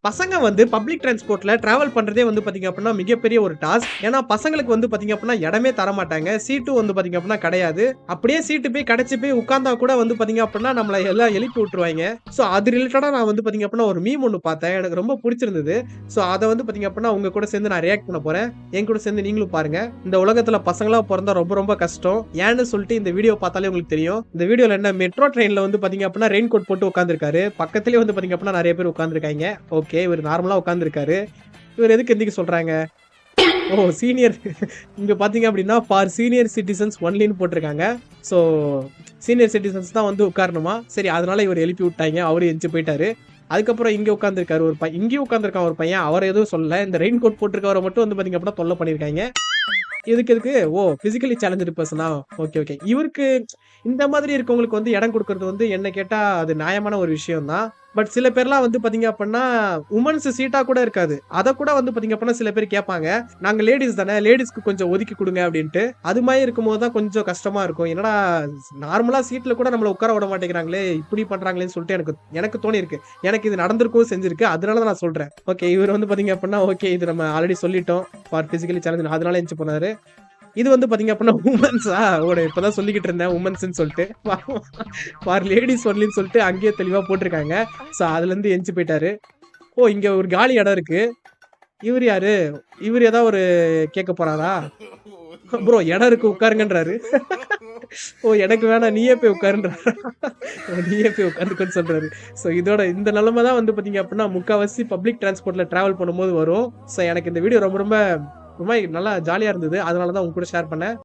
பசங்க வந்து public டிரான்ஸ்போர்ட்ல travel பண்றதே வந்து பாத்தீங்க அப்படின்னா மிகப்பெரிய ஒரு டாஸ்க். ஏன்னா பசங்களுக்கு வந்து பாத்தீங்க அப்படின்னா இடமே தர மாட்டாங்க. சீட்டும் வந்து பாத்தீங்க அப்படின்னா கிடையாது. அப்படியே சீட்டு போய் கிடைச்சு போய் உட்கார்ந்தா கூட வந்து பாத்தீங்க அப்படின்னா நம்மள எல்லாம் எழுப்பி விட்டுருவாங்க. சோ அது ரிலேட்டடா நான் வந்து பாத்தீங்க அப்படின்னா ஒரு மீம் ஒண்ணு பார்த்தேன். எனக்கு ரொம்ப பிடிச்சிருந்தது. சோ அத வந்து பாத்தீங்க அப்படின்னா உங்க கூட சேர்ந்து நான் ரியாக்ட் பண்ண போறேன். என் கூட சேர்ந்து நீங்களும் பாருங்க. இந்த உலகத்துல பசங்களா பொறந்தா ரொம்ப ரொம்ப கஷ்டம். ஏன்னு சொல்லிட்டு இந்த வீடியோ பார்த்தாலே உங்களுக்கு தெரியும். இந்த வீடியோல என்ன மெட்ரோ ட்ரெயின்ல வந்து பாத்தீங்க அப்படின்னா ரெயின் கோட் போட்டு உட்கார்ந்திருக்காரு. பக்கத்திலேயே வந்து பாத்தீங்க அப்படின்னா நிறைய பேர் உட்கார்ந்திருக்காங்க. ஓகே. இவரு நார்மலா உட்கார்ந்திருக்காரு. இவரு எதுக்கு எந்திரிக்க சொல்றாங்க? ஓ! சீனியர் இங்க பார்த்தீங்க அப்டின்னா, ஃபார் சீனியர் சிட்டிசன்ஸ் ஒன்லின்னு போட்டுருக்காங்க. ஸோ சீனியர் சிட்டிசன்ஸ் தான் வந்து உட்காரணுமா. சரி அதனால இவர எழுப்பி விட்டாய்ங்க. அவரும் எந்திச்சு போயிட்டாரு. அதுக்கப்புறம் இங்க உட்கார்ந்திருக்காரு ஒரு இங்கேயும் உட்கார்ந்திருக்கான் ஒரு பையன். அவர எதுவும் சொல்லல. இந்த ரெயின் கோட் போட்டிருக்கவர மட்டும் வந்து பார்த்தீங்க அப்டின்னா தொல்ல பண்ணியிருக்காய்ங்க. எதுக்கு? ஓ! பிசிக்கலி சேலஞ்சுடு பெர்சனா? Okay, okay. இவருக்கு இந்த மாதிரி இருக்கவங்களுக்கு வந்து இடம் குடுக்குறது வந்து என்ன கேட்டா, அது நியாயமான ஒரு விஷயம் தான். பட் சில பேர்லாம் வந்து பார்த்தீங்க அப்பன்னா, வுமன்ஸ் சீட்டா கூட இருக்காது. அத கூட வந்து பார்த்தீங்க அப்பன்னா, சில பேர் கேட்பாங்க. நாங்க லேடீஸ் தானே, லேடீஸ்க்கு கொஞ்சம் ஒதுக்கி குடுங்க அப்டின்ட்டு. அது மாரி இருக்கும்போது தான் கொஞ்சம் கஷ்டமா இருக்கும். என்னடா நார்மலா சீட்ல கூட நம்மள உட்கார விட மாட்டேங்கிறாங்களே, இப்டி பண்றாங்களேன்னு சொல்லிட்டு எனக்கு எனக்கு தோணியிருக்கு. எனக்கு இது நடந்திருக்கவும் செஞ்சிருக்கு. அதனால தான் நான் சொல்றேன். ஓகே. இவரு வந்து பார்த்தீங்க அப்பன்னா, ஓகே இது நம்ம ஆல்ரெடி சொல்லிட்டோம். ஃபார் பிசிக்கலி சேலஞ்சுடு அதனால எந்திச்சு போனாரு. இது வந்து பாத்தீங்க அப்படின்னா வுமன்ஸா இப்பதான் சொல்லிக்கிட்டு இருந்தேன் வுமன்ஸ்ன்னு சொல்லிட்டு ஃபார் லேடிஸ் ஒன்லின்னு சொல்லிட்டு அங்கேயே தெளிவா போட்டிருக்காங்க. சோ அதுல இருந்து எந்திச்சு போயிட்டாரு. ஓ இங்க ஒரு காலி இடம் இருக்கு. இவர் யாரு? இவர் ஏதாவது ஒரு கேட்க போறாரா? ப்ரோ இடம் இருக்கு உட்காருங்கன்றாரு. ஓ எனக்கு வேணாம் நீயே போய் உட்காருன்றாரு. நீயே போய் உட்காந்துக்கோன்னு சொல்றாரு. சோ இதோட இந்த நிலைமை தான் வந்து பாத்தீங்க அப்படின்னா முக்காவாசி பப்ளிக் டிரான்ஸ்போர்ட்ல டிராவல் பண்ணும்போது வரும். சோ எனக்கு இந்த வீடியோ ரொம்ப ரொம்ப ரொம்ப நல்லா ஜாலியா இருந்தது. அதனால தான் உங்க கூட ஷேர் பண்ணேன்.